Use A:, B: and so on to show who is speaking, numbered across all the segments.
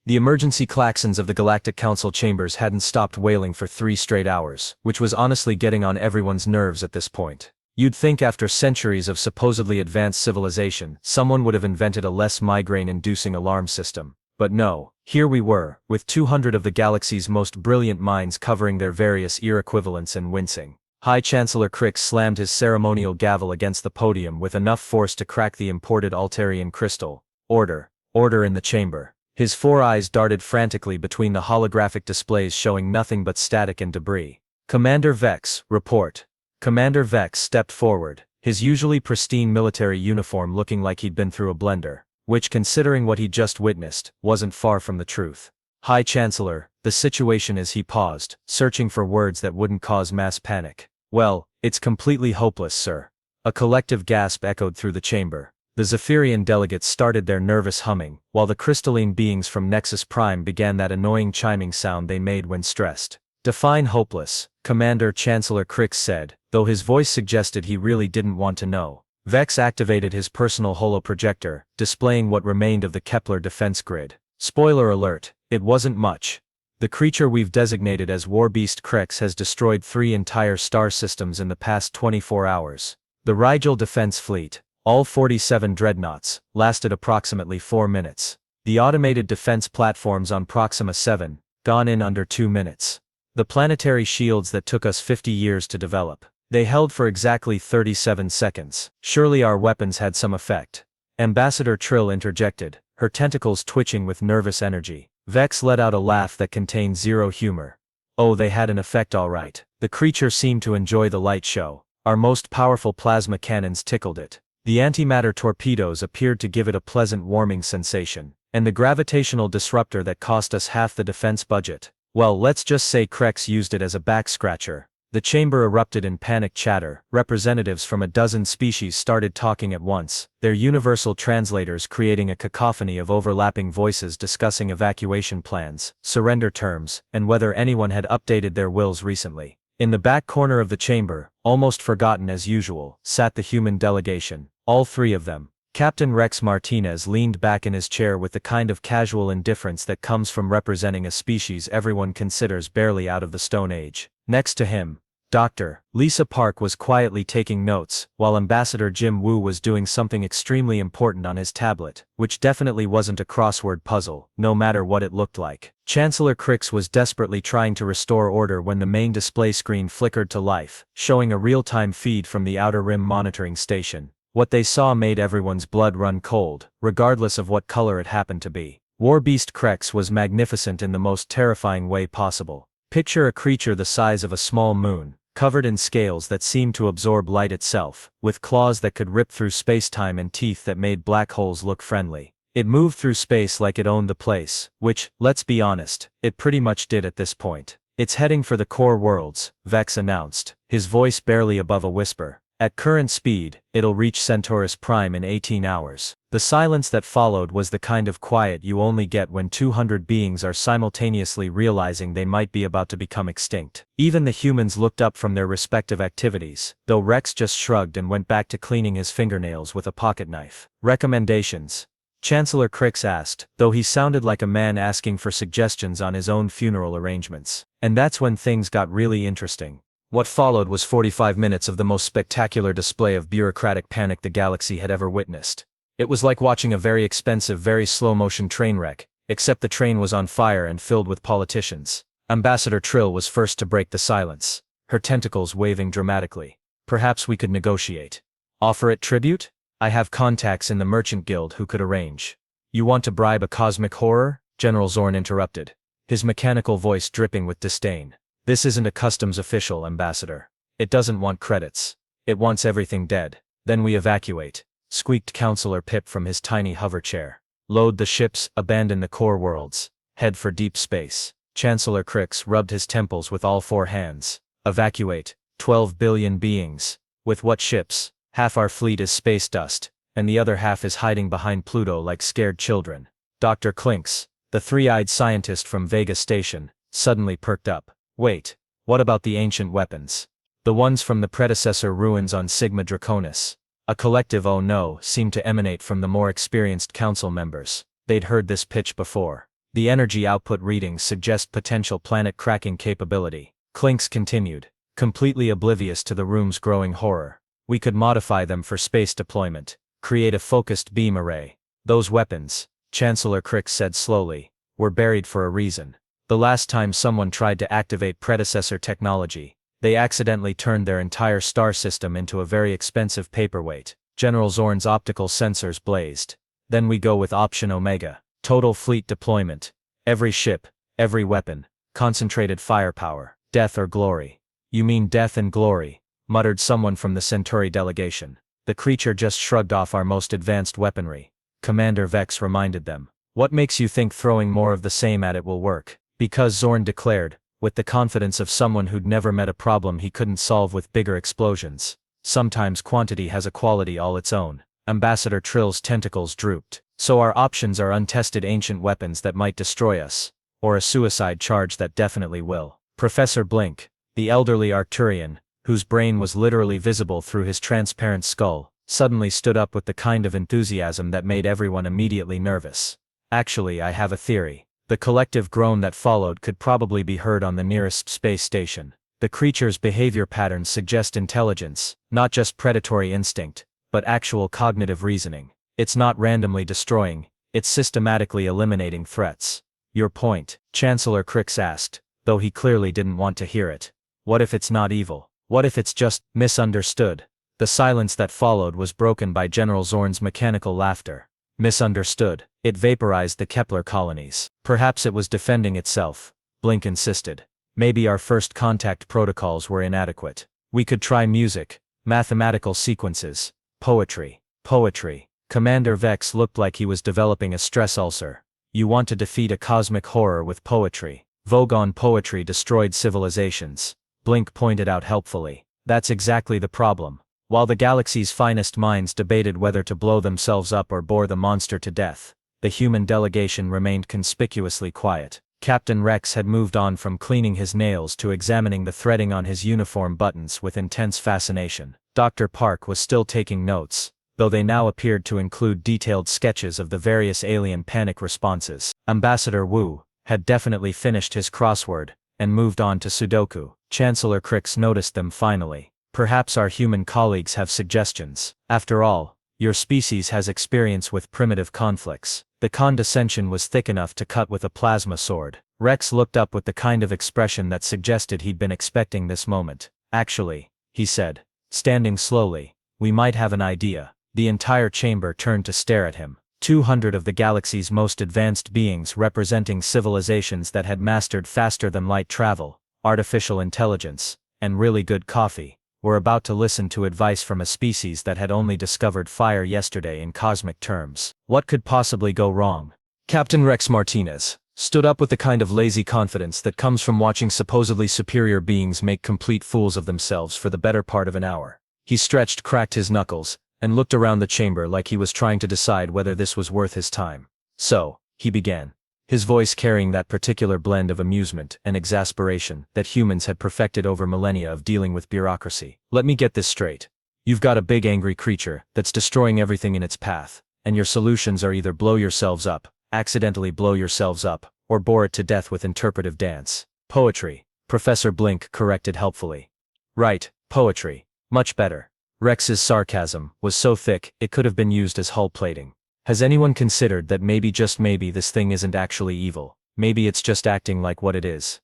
A: The emergency klaxons of the Galactic Council chambers hadn't stopped wailing for 3 straight hours, which was honestly getting on everyone's nerves at this point. You'd think after centuries of supposedly advanced civilization, someone would have invented a less migraine-inducing alarm system. But no, here we were, with 200 of the galaxy's most brilliant minds covering their various ear equivalents and wincing. High Chancellor Crix slammed his ceremonial gavel against the podium with enough force to crack the imported Altarian crystal. Order. Order in the chamber. His 4 eyes darted frantically between the holographic displays showing nothing but static and debris. Commander Vex, report. Commander Vex stepped forward, his usually pristine military uniform looking like he'd been through a blender, which, considering what he'd just witnessed, wasn't far from the truth. High Chancellor, the situation is. He paused, searching for words that wouldn't cause mass panic. Well, it's completely hopeless, sir. A collective gasp echoed through the chamber. The Zephyrian delegates started their nervous humming, while the crystalline beings from Nexus Prime began that annoying chiming sound they made when stressed. Define hopeless, Commander Chancellor Crix said, though his voice suggested he really didn't want to know. Vex activated his personal holoprojector, displaying what remained of the Kepler defense grid. Spoiler alert, it wasn't much. The creature we've designated as Warbeast Crix has destroyed 3 entire star systems in the past 24 hours. The Rigel defense fleet, all 47 dreadnoughts, lasted approximately 4 minutes. The automated defense platforms on Proxima 7, gone in under 2 minutes. The planetary shields that took us 50 years to develop. They held for exactly 37 seconds. Surely our weapons had some effect. Ambassador Trill interjected, her tentacles twitching with nervous energy. Vex let out a laugh that contained zero humor. Oh, they had an effect all right. The creature seemed to enjoy the light show. Our most powerful plasma cannons tickled it. The antimatter torpedoes appeared to give it a pleasant warming sensation. And the gravitational disruptor that cost us half the defense budget. Well, let's just say Crix used it as a back-scratcher. The chamber erupted in panic chatter. Representatives from a dozen species started talking at once, their universal translators creating a cacophony of overlapping voices discussing evacuation plans, surrender terms, and whether anyone had updated their wills recently. In the back corner of the chamber, almost forgotten as usual, sat the human delegation, all 3 of them. Captain Rex Martinez leaned back in his chair with the kind of casual indifference that comes from representing a species everyone considers barely out of the Stone Age. Next to him, Dr. Lisa Park was quietly taking notes, while Ambassador Jim Wu was doing something extremely important on his tablet, which definitely wasn't a crossword puzzle, no matter what it looked like. Chancellor Crix was desperately trying to restore order when the main display screen flickered to life, showing a real-time feed from the Outer Rim monitoring station. What they saw made everyone's blood run cold, regardless of what color it happened to be. Warbeast Crix was magnificent in the most terrifying way possible. Picture a creature the size of a small moon, covered in scales that seemed to absorb light itself, with claws that could rip through space-time and teeth that made black holes look friendly. It moved through space like it owned the place, which, let's be honest, it pretty much did at this point. It's heading for the core worlds, Vex announced, his voice barely above a whisper. At current speed, it'll reach Centaurus Prime in 18 hours. The silence that followed was the kind of quiet you only get when 200 beings are simultaneously realizing they might be about to become extinct. Even the humans looked up from their respective activities, though Rex just shrugged and went back to cleaning his fingernails with a pocket knife. Recommendations? Chancellor Crix asked, though he sounded like a man asking for suggestions on his own funeral arrangements. And that's when things got really interesting. What followed was 45 minutes of the most spectacular display of bureaucratic panic the galaxy had ever witnessed. It was like watching a very expensive, very slow-motion train wreck, except the train was on fire and filled with politicians. Ambassador Trill was first to break the silence, her tentacles waving dramatically. Perhaps we could negotiate. Offer it tribute? I have contacts in the Merchant Guild who could arrange. You want to bribe a cosmic horror? General Zorn interrupted, his mechanical voice dripping with disdain. This isn't a customs official, Ambassador. It doesn't want credits. It wants everything dead. Then we evacuate, squeaked Counselor Pip from his tiny hover chair. Load the ships, abandon the core worlds. Head for deep space. Chancellor Crix rubbed his temples with all 4 hands. Evacuate. 12 billion beings. With what ships? Half our fleet is space dust, and the other half is hiding behind Pluto like scared children. Dr. Clinks, the 3-eyed scientist from Vega Station, suddenly perked up. Wait, what about the ancient weapons? The ones from the predecessor ruins on Sigma Draconis. A collective oh no seemed to emanate from the more experienced council members. They'd heard this pitch before. The energy output readings suggest potential planet-cracking capability. Clinks continued, completely oblivious to the room's growing horror. We could modify them for space deployment, create a focused beam array. Those weapons, Chancellor Crick said slowly, were buried for a reason. The last time someone tried to activate predecessor technology, they accidentally turned their entire star system into a very expensive paperweight. General Zorn's optical sensors blazed. Then we go with Option Omega. Total fleet deployment. Every ship, every weapon, concentrated firepower, death or glory. You mean death and glory, muttered someone from the Centauri delegation. The creature just shrugged off our most advanced weaponry. Commander Vex reminded them. What makes you think throwing more of the same at it will work? Because Zorn declared, with the confidence of someone who'd never met a problem he couldn't solve with bigger explosions. Sometimes quantity has a quality all its own. Ambassador Trill's tentacles drooped. So our options are untested ancient weapons that might destroy us, or a suicide charge that definitely will. Professor Blink, the elderly Arcturian, whose brain was literally visible through his transparent skull, suddenly stood up with the kind of enthusiasm that made everyone immediately nervous. Actually, I have a theory. The collective groan that followed could probably be heard on the nearest space station. The creature's behavior patterns suggest intelligence, not just predatory instinct, but actual cognitive reasoning. It's not randomly destroying, it's systematically eliminating threats. Your point, Chancellor Crix asked, though he clearly didn't want to hear it. What if it's not evil? What if it's just misunderstood? The silence that followed was broken by General Zorn's mechanical laughter. Misunderstood. It vaporized the Kepler colonies. Perhaps it was defending itself, Blink insisted. Maybe our first contact protocols were inadequate. We could try music, mathematical sequences, poetry. Poetry. Commander Vex looked like he was developing a stress ulcer. You want to defeat a cosmic horror with poetry. Vogon poetry destroyed civilizations, Blink pointed out helpfully. That's exactly the problem. While the galaxy's finest minds debated whether to blow themselves up or bore the monster to death, the human delegation remained conspicuously quiet. Captain Rex had moved on from cleaning his nails to examining the threading on his uniform buttons with intense fascination. Dr. Park was still taking notes, though they now appeared to include detailed sketches of the various alien panic responses. Ambassador Wu had definitely finished his crossword and moved on to Sudoku. Chancellor Crix noticed them finally. Perhaps our human colleagues have suggestions. After all, your species has experience with primitive conflicts. The condescension was thick enough to cut with a plasma sword. Rex looked up with the kind of expression that suggested he'd been expecting this moment. Actually, he said, standing slowly, we might have an idea. The entire chamber turned to stare at him. 200 of the galaxy's most advanced beings representing civilizations that had mastered faster-than-light travel, artificial intelligence, and really good coffee, were about to listen to advice from a species that had only discovered fire yesterday in cosmic terms. What could possibly go wrong? Captain Rex Martinez stood up with the kind of lazy confidence that comes from watching supposedly superior beings make complete fools of themselves for the better part of an hour. He stretched, cracked his knuckles, and looked around the chamber like he was trying to decide whether this was worth his time. So, he began, his voice carrying that particular blend of amusement and exasperation that humans had perfected over millennia of dealing with bureaucracy. Let me get this straight. You've got a big angry creature that's destroying everything in its path, and your solutions are either blow yourselves up, accidentally blow yourselves up, or bore it to death with interpretive dance. Poetry, Professor Blink corrected helpfully. Right, poetry. Much better. Rex's sarcasm was so thick it could have been used as hull plating. Has anyone considered that maybe just maybe this thing isn't actually evil? Maybe it's just acting like what it is?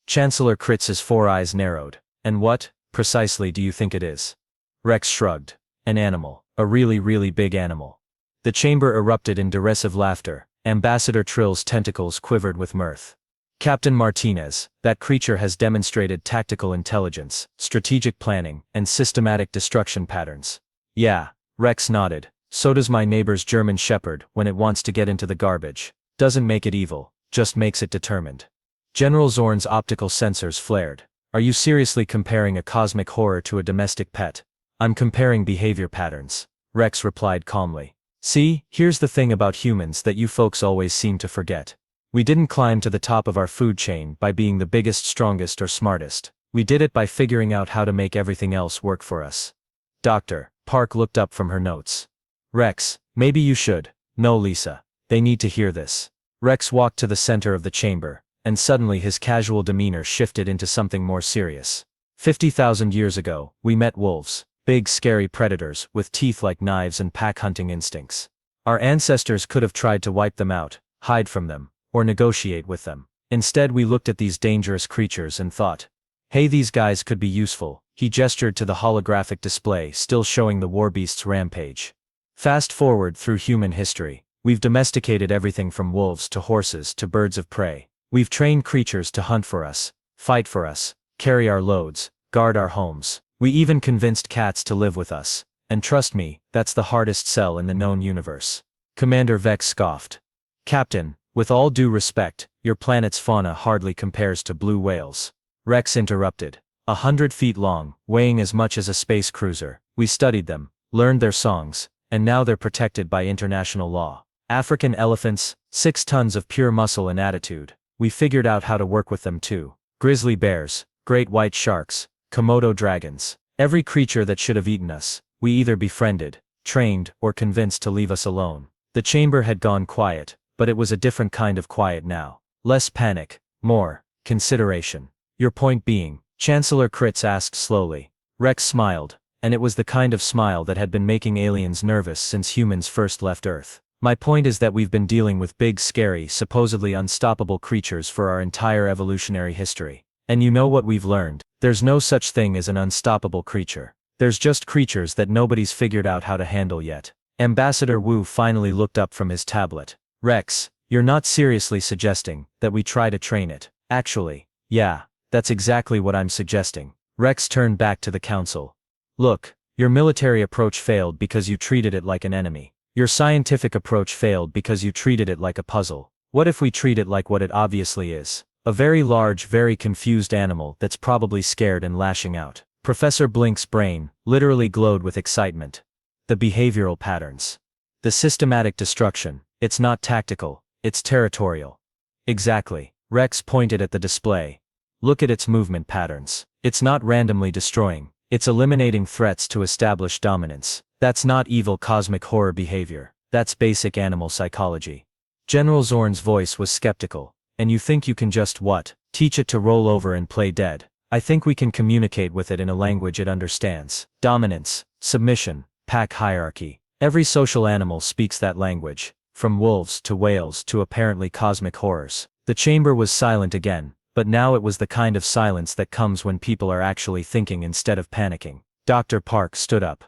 A: Chancellor Kritz's four eyes narrowed. And what, precisely, do you think it is? Rex shrugged. An animal. A really big animal. The chamber erupted in derisive laughter. Ambassador Trill's tentacles quivered with mirth. Captain Martinez, that creature has demonstrated tactical intelligence, strategic planning, and systematic destruction patterns. Yeah, Rex nodded. So does my neighbor's German Shepherd when it wants to get into the garbage. Doesn't make it evil, just makes it determined. General Zorn's optical sensors flared. Are you seriously comparing a cosmic horror to a domestic pet? I'm comparing behavior patterns, Rex replied calmly. See, here's the thing about humans that you folks always seem to forget. We didn't climb to the top of our food chain by being the biggest, strongest, or smartest. We did it by figuring out how to make everything else work for us. Dr. Park looked up from her notes. Rex, maybe you should. No, Lisa. They need to hear this. Rex walked to the center of the chamber, and suddenly his casual demeanor shifted into something more serious. 50,000 years ago, we met wolves, big scary predators with teeth like knives and pack-hunting instincts. Our ancestors could have tried to wipe them out, hide from them, or negotiate with them. Instead we looked at these dangerous creatures and thought, hey, these guys could be useful. He gestured to the holographic display still showing the warbeast's rampage. Fast forward through human history. We've domesticated everything from wolves to horses to birds of prey. We've trained creatures to hunt for us, fight for us, carry our loads, guard our homes. We even convinced cats to live with us. And trust me, that's the hardest sell in the known universe. Commander Vex scoffed. Captain, with all due respect, your planet's fauna hardly compares to blue whales. Rex interrupted. 100 feet long, weighing as much as a space cruiser. We studied them, learned their songs, and now they're protected by international law. African elephants, 6 tons of pure muscle and attitude. We figured out how to work with them too. Grizzly bears, great white sharks, Komodo dragons. Every creature that should have eaten us, we either befriended, trained, or convinced to leave us alone. The chamber had gone quiet, but it was a different kind of quiet now. Less panic, more consideration. Your point being, Chancellor Kritz asked slowly. Rex smiled, and it was the kind of smile that had been making aliens nervous since humans first left Earth. My point is that we've been dealing with big, scary, supposedly unstoppable creatures for our entire evolutionary history. And you know what we've learned? There's no such thing as an unstoppable creature. There's just creatures that nobody's figured out how to handle yet. Ambassador Wu finally looked up from his tablet. Rex, you're not seriously suggesting that we try to train it. Actually, yeah, that's exactly what I'm suggesting. Rex turned back to the council. Look, your military approach failed because you treated it like an enemy. Your scientific approach failed because you treated it like a puzzle. What if we treat it like what it obviously is? A very large, very confused animal that's probably scared and lashing out. Professor Blink's brain literally glowed with excitement. The behavioral patterns. The systematic destruction. It's not tactical, it's territorial. Exactly. Rex pointed at the display. Look at its movement patterns. It's not randomly destroying. It's eliminating threats to establish dominance. That's not evil cosmic horror behavior. That's basic animal psychology. General Zorn's voice was skeptical. And you think you can just what? Teach it to roll over and play dead. I think we can communicate with it in a language it understands. Dominance, submission, pack hierarchy. Every social animal speaks that language. From wolves to whales to apparently cosmic horrors. The chamber was silent again, but now it was the kind of silence that comes when people are actually thinking instead of panicking. Dr. Park stood up.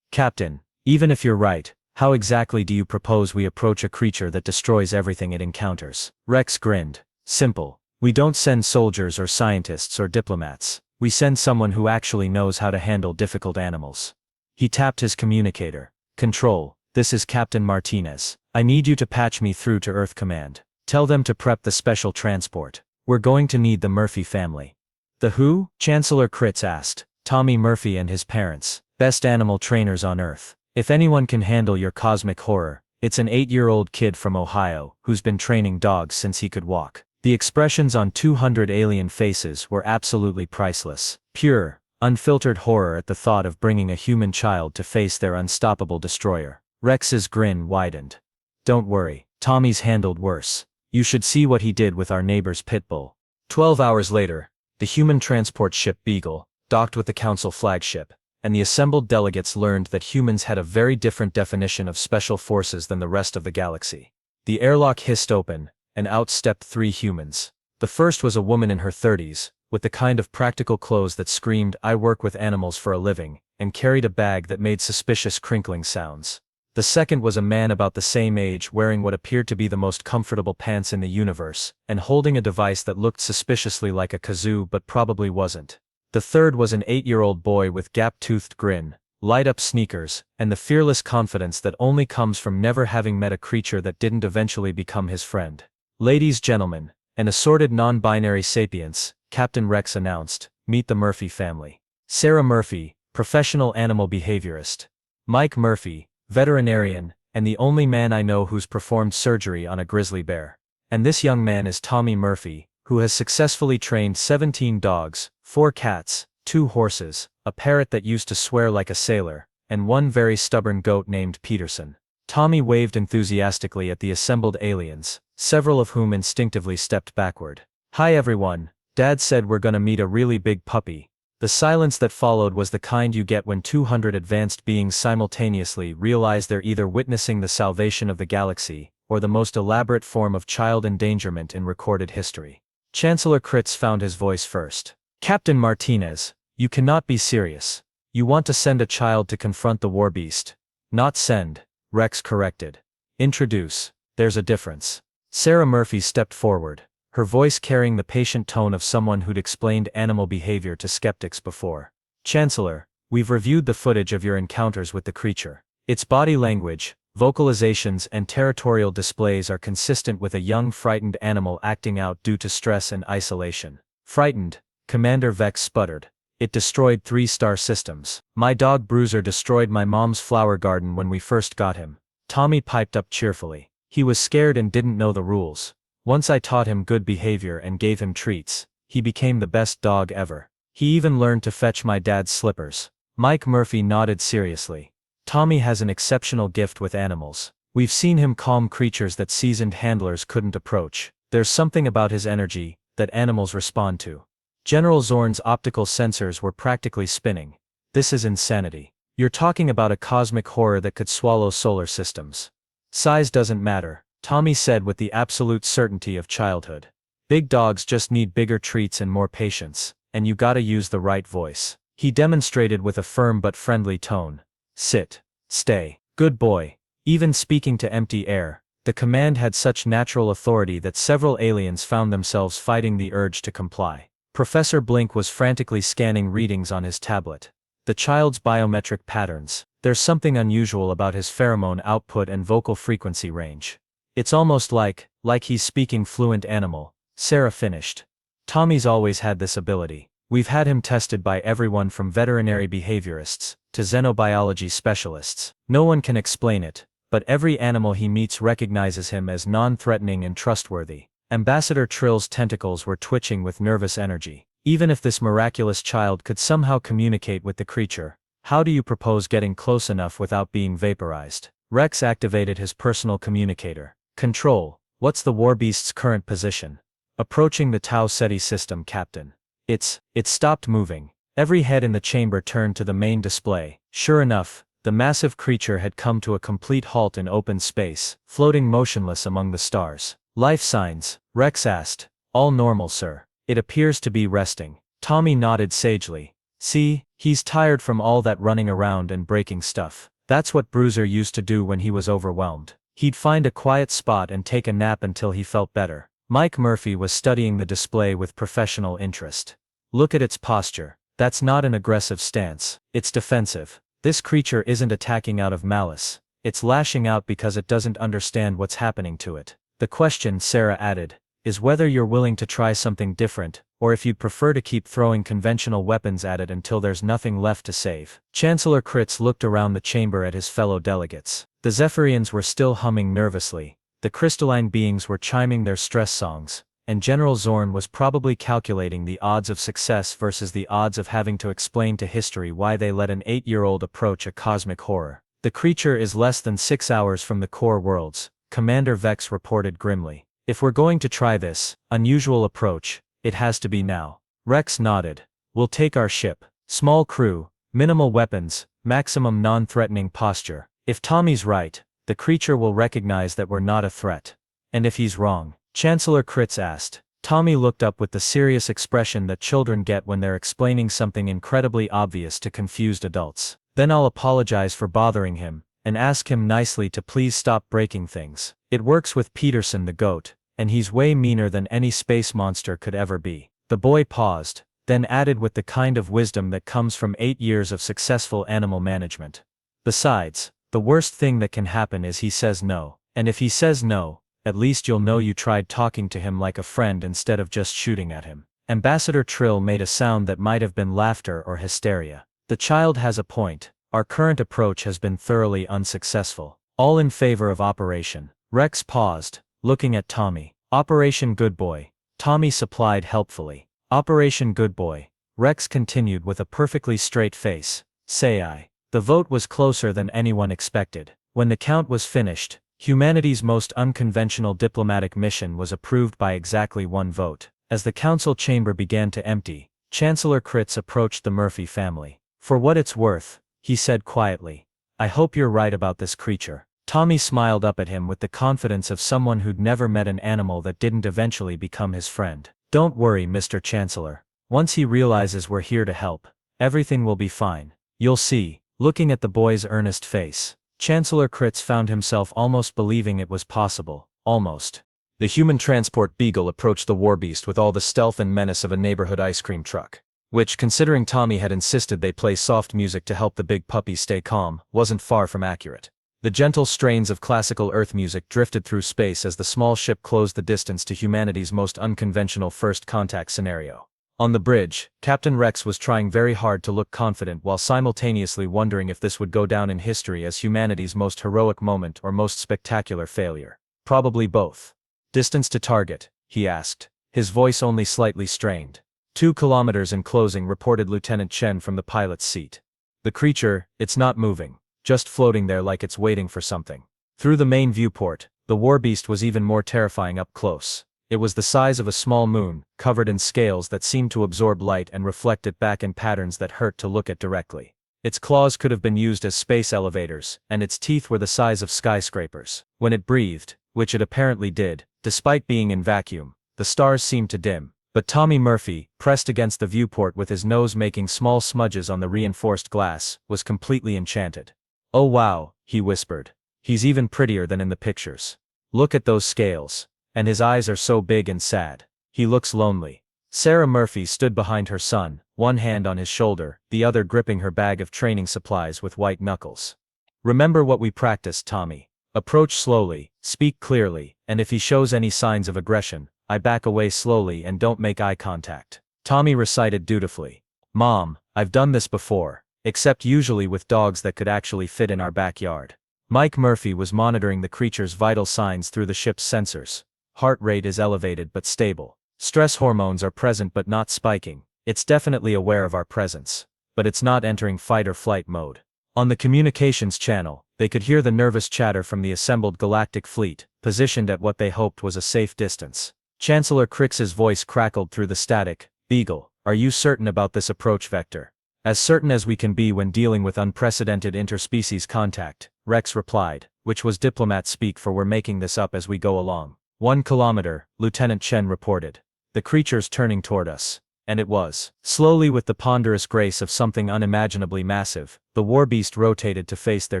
A: Captain, even if you're right, how exactly do you propose we approach a creature that destroys everything it encounters? Rex grinned. Simple. We don't send soldiers or scientists or diplomats. We send someone who actually knows how to handle difficult animals. He tapped his communicator. Control, this is Captain Martinez. I need you to patch me through to Earth Command. Tell them to prep the special transport. We're going to need the Murphy family. The who? Chancellor Kritz asked. Tommy Murphy and his parents. Best animal trainers on Earth. If anyone can handle your cosmic horror, it's an 8-year-old kid from Ohio who's been training dogs since he could walk. The expressions on 200 alien faces were absolutely priceless. Pure, unfiltered horror at the thought of bringing a human child to face their unstoppable destroyer. Rex's grin widened. Don't worry, Tommy's handled worse. You should see what he did with our neighbor's pit bull. 12 hours later, the human transport ship Beagle docked with the council flagship, and the assembled delegates learned that humans had a very different definition of special forces than the rest of the galaxy. The airlock hissed open, and out stepped 3 humans. The first was a woman in her 30s, with the kind of practical clothes that screamed, "I work with animals for a living," and carried a bag that made suspicious crinkling sounds. The second was a man about the same age wearing what appeared to be the most comfortable pants in the universe, and holding a device that looked suspiciously like a kazoo but probably wasn't. The third was an 8-year-old boy with gap-toothed grin, light-up sneakers, and the fearless confidence that only comes from never having met a creature that didn't eventually become his friend. Ladies, gentlemen, an assorted non-binary sapience, Captain Rex announced, meet the Murphy family. Sarah Murphy, professional animal behaviorist. Mike Murphy, veterinarian, and the only man I know who's performed surgery on a grizzly bear. And this young man is Tommy Murphy, who has successfully trained 17 dogs, 4 cats, 2 horses, a parrot that used to swear like a sailor, and 1 very stubborn goat named Peterson. Tommy waved enthusiastically at the assembled aliens, several of whom instinctively stepped backward. "Hi everyone, Dad said we're gonna meet a really big puppy." The silence that followed was the kind you get when 200 advanced beings simultaneously realize they're either witnessing the salvation of the galaxy, or the most elaborate form of child endangerment in recorded history. Chancellor Kritz found his voice first. "Captain Martinez, you cannot be serious. You want to send a child to confront the Warbeast." "Not send," Rex corrected. "Introduce. There's a difference." Sarah Murphy stepped forward, her voice carrying the patient tone of someone who'd explained animal behavior to skeptics before. "Chancellor, we've reviewed the footage of your encounters with the creature. Its body language, vocalizations and territorial displays are consistent with a young frightened animal acting out due to stress and isolation." "Frightened," Commander Vex sputtered. "It destroyed 3-star systems. My dog Bruiser destroyed my mom's flower garden when we first got him." Tommy piped up cheerfully. "He was scared and didn't know the rules. Once I taught him good behavior and gave him treats, he became the best dog ever. He even learned to fetch my dad's slippers." Mike Murphy nodded seriously. "Tommy has an exceptional gift with animals. We've seen him calm creatures that seasoned handlers couldn't approach. There's something about his energy that animals respond to." General Zorn's optical sensors were practically spinning. "This is insanity. You're talking about a cosmic horror that could swallow solar systems." "Size doesn't matter," Tommy said with the absolute certainty of childhood. "Big dogs just need bigger treats and more patience, and you gotta use the right voice." He demonstrated with a firm but friendly tone. "Sit. Stay. Good boy." Even speaking to empty air, the command had such natural authority that several aliens found themselves fighting the urge to comply. Professor Blink was frantically scanning readings on his tablet. The child's biometric patterns. There's something unusual about his pheromone output and vocal frequency range. "It's almost like he's speaking fluent animal," Sarah finished. "Tommy's always had this ability. We've had him tested by everyone from veterinary behaviorists to xenobiology specialists. No one can explain it, but every animal he meets recognizes him as non-threatening and trustworthy." Ambassador Trill's tentacles were twitching with nervous energy. "Even if this miraculous child could somehow communicate with the creature, how do you propose getting close enough without being vaporized?" Rex activated his personal communicator. "Control, what's the Warbeast's current position?" "Approaching the Tau Ceti system, Captain." It stopped moving. Every head in the chamber turned to the main display. Sure enough, the massive creature had come to a complete halt in open space, floating motionless among the stars. "Life signs?" Rex asked. "All normal, sir. It appears to be resting." Tommy nodded sagely. "See, he's tired from all that running around and breaking stuff. That's what Bruiser used to do when he was overwhelmed. He'd find a quiet spot and take a nap until he felt better." Mike Murphy was studying the display with professional interest. "Look at its posture. That's not an aggressive stance. It's defensive. This creature isn't attacking out of malice. It's lashing out because it doesn't understand what's happening to it. The question," Sarah added, "is whether you're willing to try something different, or if you'd prefer to keep throwing conventional weapons at it until there's nothing left to save." Chancellor Kritz looked around the chamber at his fellow delegates. The Zephyrians were still humming nervously, the crystalline beings were chiming their stress songs, and General Zorn was probably calculating the odds of success versus the odds of having to explain to history why they let an 8-year-old approach a cosmic horror. "The creature is less than 6 hours from the core worlds," Commander Vex reported grimly. "If we're going to try this unusual approach, it has to be now." Rex nodded. "We'll take our ship. Small crew, minimal weapons, maximum non-threatening posture. If Tommy's right, the creature will recognize that we're not a threat. And if he's wrong?" Chancellor Kritz asked. Tommy looked up with the serious expression that children get when they're explaining something incredibly obvious to confused adults. "Then I'll apologize for bothering him, and ask him nicely to please stop breaking things. It works with Peterson the goat, and he's way meaner than any space monster could ever be." The boy paused, then added with the kind of wisdom that comes from 8 years of successful animal management. "Besides, the worst thing that can happen is he says no. And if he says no, at least you'll know you tried talking to him like a friend instead of just shooting at him." Ambassador Trill made a sound that might have been laughter or hysteria. "The child has a point. Our current approach has been thoroughly unsuccessful. All in favor of Operation." Rex paused, looking at Tommy. "Operation Good Boy." Tommy supplied helpfully. "Operation Good Boy." Rex continued with a perfectly straight face. "Say aye." The vote was closer than anyone expected. When the count was finished, humanity's most unconventional diplomatic mission was approved by exactly one vote. As the council chamber began to empty, Chancellor Kritz approached the Murphy family. "For what it's worth," he said quietly, "I hope you're right about this creature." Tommy smiled up at him with the confidence of someone who'd never met an animal that didn't eventually become his friend. "Don't worry, Mr. Chancellor. Once he realizes we're here to help, everything will be fine. You'll see." Looking at the boy's earnest face, Chancellor Kritz found himself almost believing it was possible. Almost. The human transport Beagle approached the Warbeast with all the stealth and menace of a neighborhood ice cream truck. Which, considering Tommy had insisted they play soft music to help the big puppy stay calm, wasn't far from accurate. The gentle strains of classical Earth music drifted through space as the small ship closed the distance to humanity's most unconventional first contact scenario. On the bridge, Captain Rex was trying very hard to look confident while simultaneously wondering if this would go down in history as humanity's most heroic moment or most spectacular failure. Probably both. "Distance to target?" he asked, his voice only slightly strained. 2 kilometers in closing, reported Lieutenant Chen from the pilot's seat. "The creature, it's not moving. Just floating there like it's waiting for something." Through the main viewport, the Warbeast was even more terrifying up close. It was the size of a small moon, covered in scales that seemed to absorb light and reflect it back in patterns that hurt to look at directly. Its claws could have been used as space elevators, and its teeth were the size of skyscrapers. When it breathed, which it apparently did, despite being in vacuum, the stars seemed to dim. But Tommy Murphy, pressed against the viewport with his nose making small smudges on the reinforced glass, was completely enchanted. "Oh wow," he whispered. "He's even prettier than in the pictures. Look at those scales. And his eyes are so big and sad. He looks lonely." Sarah Murphy stood behind her son, one hand on his shoulder, the other gripping her bag of training supplies with white knuckles. "Remember what we practiced, Tommy. Approach slowly, speak clearly, and if he shows any signs of aggression, I back away slowly and don't make eye contact." Tommy recited dutifully. "Mom, I've done this before, except usually with dogs that could actually fit in our backyard." Mike Murphy was monitoring the creature's vital signs through the ship's sensors. Heart rate is elevated but stable. Stress hormones are present but not spiking. It's definitely aware of our presence. But it's not entering fight or flight mode. On the communications channel, they could hear the nervous chatter from the assembled galactic fleet, positioned at what they hoped was a safe distance. Chancellor Kritz's voice crackled through the static. "Beagle, are you certain about this approach vector?" "As certain as we can be when dealing with unprecedented interspecies contact," Rex replied, which was diplomat speak for "we're making this up as we go along." 1 kilometer, Lieutenant Chen reported. "The creature's turning toward us." And it was. Slowly, with the ponderous grace of something unimaginably massive, the Warbeast rotated to face their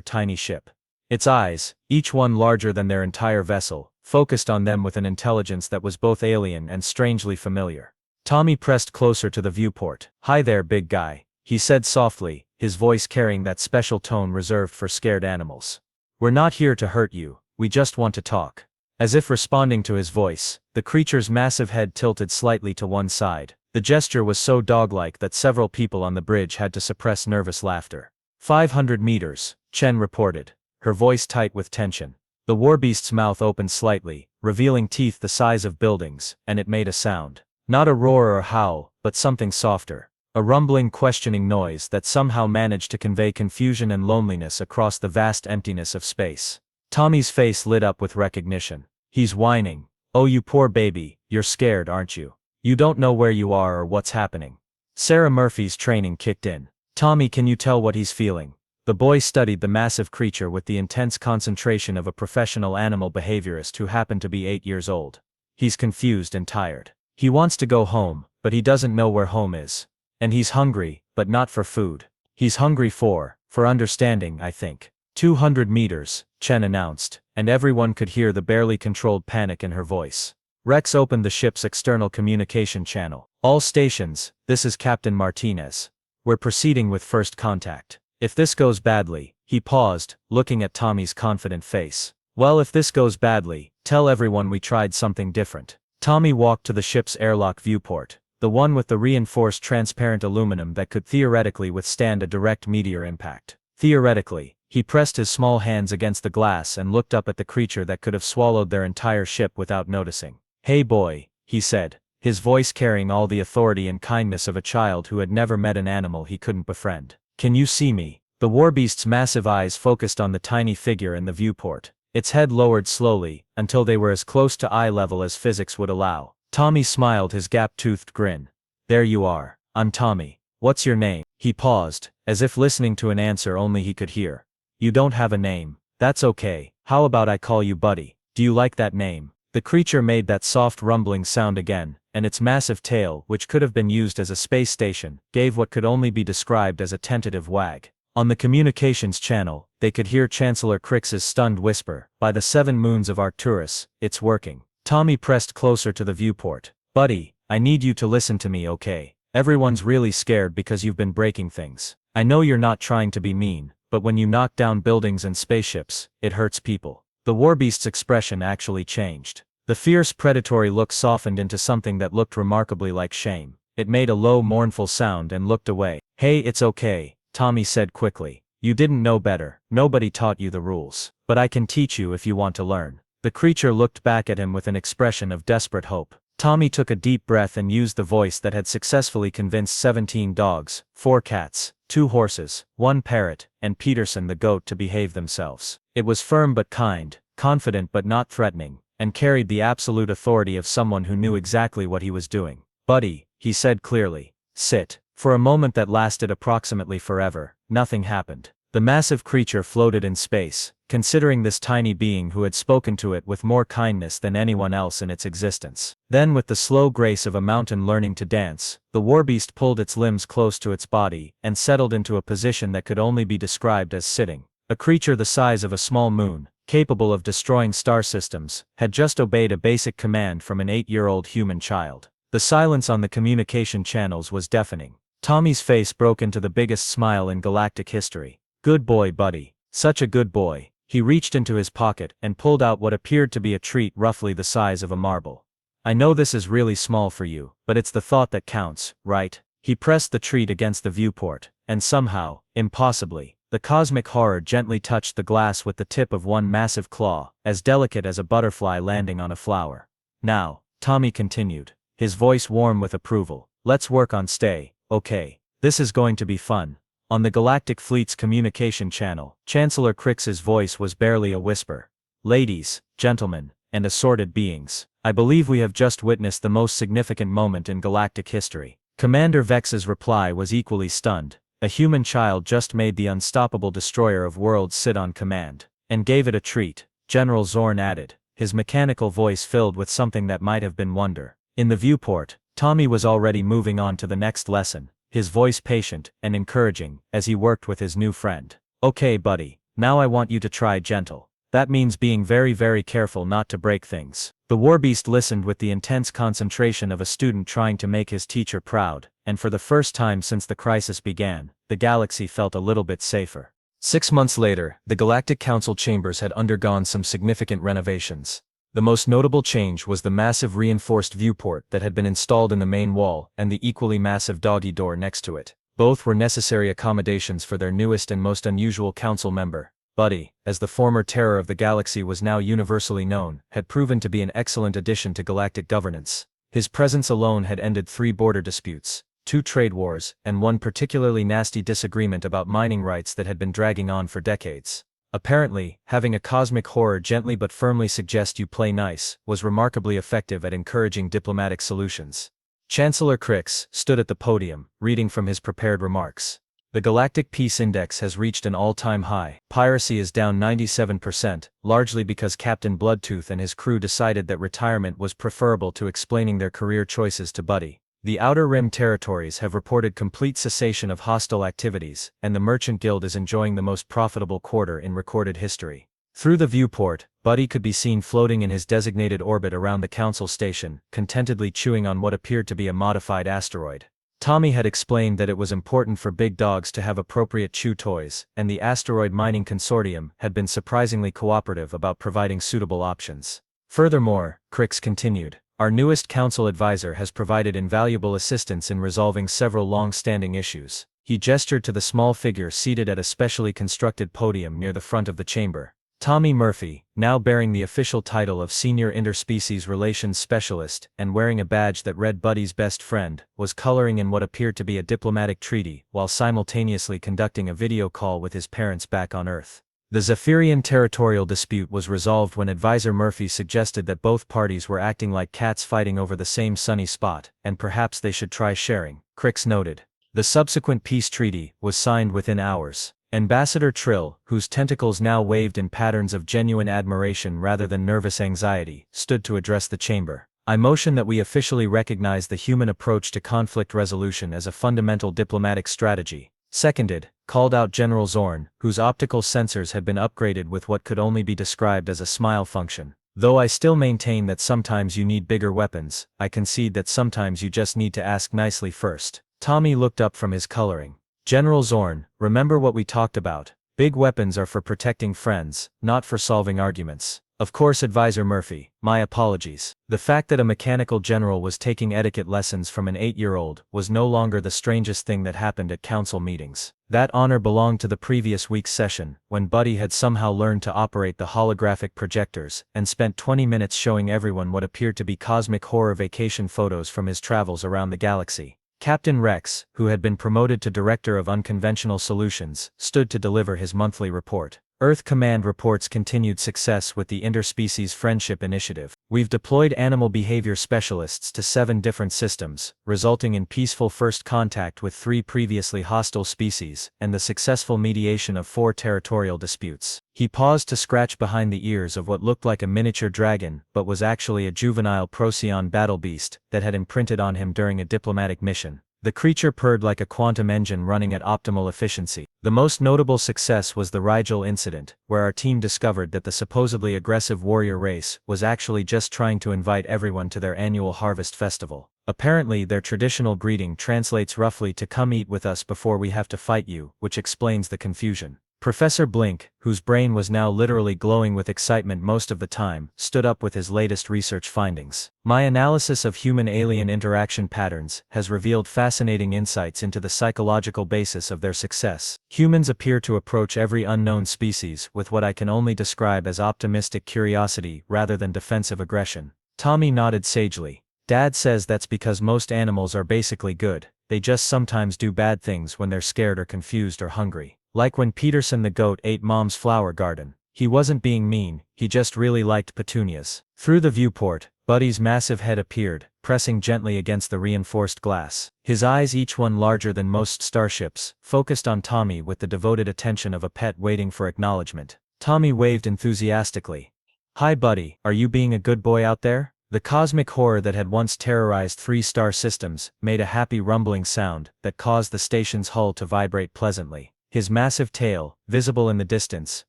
A: tiny ship. Its eyes, each one larger than their entire vessel, focused on them with an intelligence that was both alien and strangely familiar. Tommy pressed closer to the viewport. "Hi there, big guy," he said softly, his voice carrying that special tone reserved for scared animals. "We're not here to hurt you, we just want to talk." As if responding to his voice, the creature's massive head tilted slightly to one side. The gesture was so dog-like that several people on the bridge had to suppress nervous laughter. 500 meters, Chen reported, her voice tight with tension. The Warbeast's mouth opened slightly, revealing teeth the size of buildings, and it made a sound. Not a roar or a howl, but something softer. A rumbling, questioning noise that somehow managed to convey confusion and loneliness across the vast emptiness of space. Tommy's face lit up with recognition. "He's whining. Oh, you poor baby, you're scared, aren't you? You don't know where you are or what's happening." Sarah Murphy's training kicked in. "Tommy, can you tell what he's feeling?" The boy studied the massive creature with the intense concentration of a professional animal behaviorist who happened to be 8 years old. "He's confused and tired. He wants to go home, but he doesn't know where home is. And he's hungry, but not for food. He's hungry for understanding, I think." 200 meters, Chen announced, and everyone could hear the barely controlled panic in her voice. Rex opened the ship's external communication channel. "All stations, this is Captain Martinez. We're proceeding with first contact. If this goes badly," he paused, looking at Tommy's confident face. "Well, if this goes badly, tell everyone we tried something different." Tommy walked to the ship's airlock viewport, the one with the reinforced transparent aluminum that could theoretically withstand a direct meteor impact. Theoretically. He pressed his small hands against the glass and looked up at the creature that could have swallowed their entire ship without noticing. "Hey boy," he said, his voice carrying all the authority and kindness of a child who had never met an animal he couldn't befriend. "Can you see me?" The warbeast's massive eyes focused on the tiny figure in the viewport. Its head lowered slowly, until they were as close to eye level as physics would allow. Tommy smiled his gap-toothed grin. "There you are. I'm Tommy. What's your name?" He paused, as if listening to an answer only he could hear. "You don't have a name. That's okay. How about I call you Buddy? Do you like that name?" The creature made that soft rumbling sound again, and its massive tail, which could have been used as a space station, gave what could only be described as a tentative wag. On the communications channel, they could hear Chancellor Crix's stunned whisper, "By the 7 moons of Arcturus, it's working." Tommy pressed closer to the viewport. "Buddy, I need you to listen to me, okay? Everyone's really scared because you've been breaking things. I know you're not trying to be mean, but when you knock down buildings and spaceships, it hurts people." The warbeast's expression actually changed. The fierce predatory look softened into something that looked remarkably like shame. It made a low mournful sound and looked away. "Hey, it's okay," Tommy said quickly. "You didn't know better. Nobody taught you the rules. But I can teach you if you want to learn." The creature looked back at him with an expression of desperate hope. Tommy took a deep breath and used the voice that had successfully convinced 17 dogs, 4 cats, 2 horses, 1 parrot, and Peterson the goat to behave themselves. It was firm but kind, confident but not threatening, and carried the absolute authority of someone who knew exactly what he was doing. "Buddy," he said clearly, "sit." For a moment that lasted approximately forever, nothing happened. The massive creature floated in space, considering this tiny being who had spoken to it with more kindness than anyone else in its existence. Then, with the slow grace of a mountain learning to dance, the warbeast pulled its limbs close to its body and settled into a position that could only be described as sitting. A creature the size of a small moon, capable of destroying star systems, had just obeyed a basic command from an 8-year-old human child. The silence on the communication channels was deafening. Tommy's face broke into the biggest smile in galactic history. "Good boy, Buddy. Such a good boy." He reached into his pocket and pulled out what appeared to be a treat roughly the size of a marble. "I know this is really small for you, but it's the thought that counts, right?" He pressed the treat against the viewport, and somehow, impossibly, the cosmic horror gently touched the glass with the tip of one massive claw, as delicate as a butterfly landing on a flower. "Now," Tommy continued, his voice warm with approval, "let's work on stay, okay? This is going to be fun." On the Galactic Fleet's communication channel, Chancellor Crix's voice was barely a whisper. "Ladies, gentlemen, and assorted beings, I believe we have just witnessed the most significant moment in galactic history." Commander Vex's reply was equally stunned. A human child just made the unstoppable destroyer of worlds sit on command, and gave it a treat, General Zorn added, his mechanical voice filled with something that might have been wonder. In the viewport, Tommy was already moving on to the next lesson, his voice patient and encouraging as he worked with his new friend. "Okay, Buddy, now I want you to try gentle. That means being very, very careful not to break things." The warbeast listened with the intense concentration of a student trying to make his teacher proud, and for the first time since the crisis began, the galaxy felt a little bit safer. 6 months later, the Galactic Council chambers had undergone some significant renovations. The most notable change was the massive reinforced viewport that had been installed in the main wall and the equally massive doggy door next to it. Both were necessary accommodations for their newest and most unusual council member. Buddy, as the former terror of the galaxy was now universally known, had proven to be an excellent addition to galactic governance. His presence alone had ended 3 border disputes, 2 trade wars, and 1 particularly nasty disagreement about mining rights that had been dragging on for decades. Apparently, having a cosmic horror gently but firmly suggest you play nice was remarkably effective at encouraging diplomatic solutions. Chancellor Crix stood at the podium, reading from his prepared remarks. "The Galactic Peace Index has reached an all-time high. Piracy is down 97%, largely because Captain Bloodtooth and his crew decided that retirement was preferable to explaining their career choices to Buddy. The Outer Rim territories have reported complete cessation of hostile activities, and the Merchant Guild is enjoying the most profitable quarter in recorded history." Through the viewport, Buddy could be seen floating in his designated orbit around the council station, contentedly chewing on what appeared to be a modified asteroid. Tommy had explained that it was important for big dogs to have appropriate chew toys, and the Asteroid Mining Consortium had been surprisingly cooperative about providing suitable options. Furthermore, Crix continued, "Our newest council advisor has provided invaluable assistance in resolving several long-standing issues." He gestured to the small figure seated at a specially constructed podium near the front of the chamber. Tommy Murphy, now bearing the official title of Senior Interspecies Relations Specialist and wearing a badge that read Buddy's best friend, was coloring in what appeared to be a diplomatic treaty while simultaneously conducting a video call with his parents back on Earth. The Zephyrian territorial dispute was resolved when Advisor Murphy suggested that both parties were acting like cats fighting over the same sunny spot, and perhaps they should try sharing, Crix noted. The subsequent peace treaty was signed within hours. Ambassador Trill, whose tentacles now waved in patterns of genuine admiration rather than nervous anxiety, stood to address the chamber. I motion that we officially recognize the human approach to conflict resolution as a fundamental diplomatic strategy. Seconded, called out General Zorn, whose optical sensors had been upgraded with what could only be described as a smile function. Though I still maintain that sometimes you need bigger weapons, I concede that sometimes you just need to ask nicely first. Tommy looked up from his coloring. General Zorn, remember what we talked about. Big weapons are for protecting friends, not for solving arguments. Of course, Advisor Murphy, my apologies. The fact that a mechanical general was taking etiquette lessons from an 8-year-old was no longer the strangest thing that happened at council meetings. That honor belonged to the previous week's session, when Buddy had somehow learned to operate the holographic projectors, and spent 20 minutes showing everyone what appeared to be cosmic horror vacation photos from his travels around the galaxy. Captain Rex, who had been promoted to Director of Unconventional Solutions, stood to deliver his monthly report. Earth Command reports continued success with the Interspecies Friendship Initiative. We've deployed animal behavior specialists to 7 different systems, resulting in peaceful first contact with 3 previously hostile species, and the successful mediation of 4 territorial disputes. He paused to scratch behind the ears of what looked like a miniature dragon, but was actually a juvenile Procyon battle beast that had imprinted on him during a diplomatic mission. The creature purred like a quantum engine running at optimal efficiency. The most notable success was the Rigel incident, where our team discovered that the supposedly aggressive warrior race was actually just trying to invite everyone to their annual harvest festival. Apparently, their traditional greeting translates roughly to "come eat with us before we have to fight you," which explains the confusion. Professor Blink, whose brain was now literally glowing with excitement most of the time, stood up with his latest research findings. My analysis of human-alien interaction patterns has revealed fascinating insights into the psychological basis of their success. Humans appear to approach every unknown species with what I can only describe as optimistic curiosity rather than defensive aggression. Tommy nodded sagely. Dad says that's because most animals are basically good, they just sometimes do bad things when they're scared or confused or hungry. Like when Peterson the goat ate Mom's flower garden. He wasn't being mean, he just really liked petunias. Through the viewport, Buddy's massive head appeared, pressing gently against the reinforced glass. His eyes, each one larger than most starships, focused on Tommy with the devoted attention of a pet waiting for acknowledgement. Tommy waved enthusiastically. "Hi Buddy, are you being a good boy out there?" The cosmic horror that had once terrorized 3-star systems made a happy rumbling sound that caused the station's hull to vibrate pleasantly. His massive tail, visible in the distance,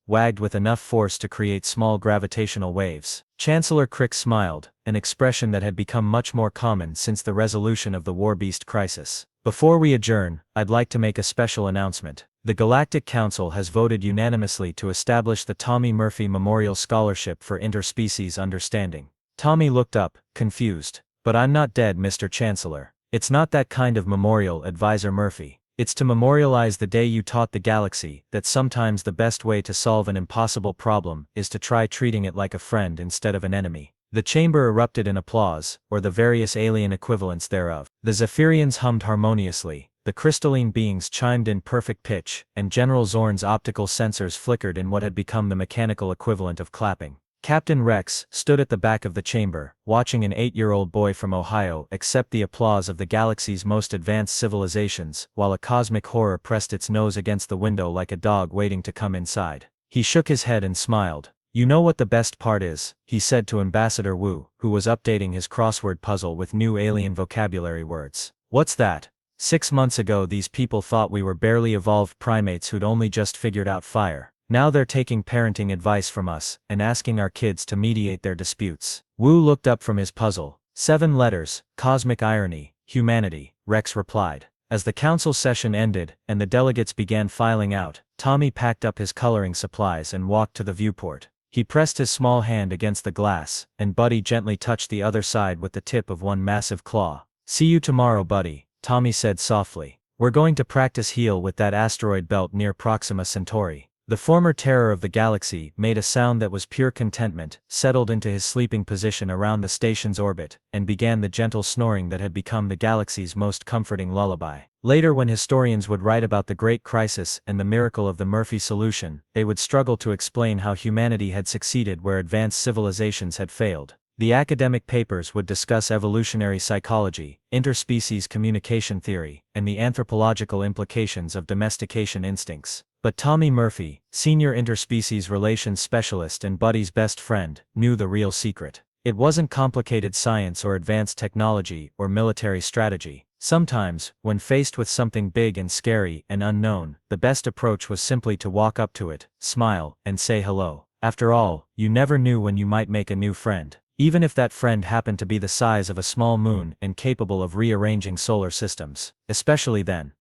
A: wagged with enough force to create small gravitational waves. Chancellor Crick smiled, an expression that had become much more common since the resolution of the Warbeast crisis. "Before we adjourn, I'd like to make a special announcement. The Galactic Council has voted unanimously to establish the Tommy Murphy Memorial Scholarship for Interspecies Understanding." Tommy looked up, confused. "But I'm not dead, Mr. Chancellor." "It's not that kind of memorial, Advisor Murphy. It's to memorialize the day you taught the galaxy that sometimes the best way to solve an impossible problem is to try treating it like a friend instead of an enemy." The chamber erupted in applause, or the various alien equivalents thereof. The Zephyrians hummed harmoniously, the crystalline beings chimed in perfect pitch, and General Zorn's optical sensors flickered in what had become the mechanical equivalent of clapping. Captain Rex stood at the back of the chamber, watching an 8-year-old boy from Ohio accept the applause of the galaxy's most advanced civilizations, while a cosmic horror pressed its nose against the window like a dog waiting to come inside. He shook his head and smiled. "You know what the best part is?" he said to Ambassador Wu, who was updating his crossword puzzle with new alien vocabulary words. "What's that? 6 months ago these people thought we were barely evolved primates who'd only just figured out fire. Now they're taking parenting advice from us, and asking our kids to mediate their disputes." Wu looked up from his puzzle. 7 letters, cosmic irony, humanity, Rex replied. As the council session ended, and the delegates began filing out, Tommy packed up his coloring supplies and walked to the viewport. He pressed his small hand against the glass, and Buddy gently touched the other side with the tip of one massive claw. "See you tomorrow, Buddy," Tommy said softly. "We're going to practice heal with that asteroid belt near Proxima Centauri." The former terror of the galaxy made a sound that was pure contentment, settled into his sleeping position around the station's orbit, and began the gentle snoring that had become the galaxy's most comforting lullaby. Later, when historians would write about the Great Crisis and the miracle of the Murphy solution, they would struggle to explain how humanity had succeeded where advanced civilizations had failed. The academic papers would discuss evolutionary psychology, interspecies communication theory, and the anthropological implications of domestication instincts. But Tommy Murphy, senior interspecies relations specialist and Buddy's best friend, knew the real secret. It wasn't complicated science or advanced technology or military strategy. Sometimes, when faced with something big and scary and unknown, the best approach was simply to walk up to it, smile, and say hello. After all, you never knew when you might make a new friend, even if that friend happened to be the size of a small moon and capable of rearranging solar systems. Especially then.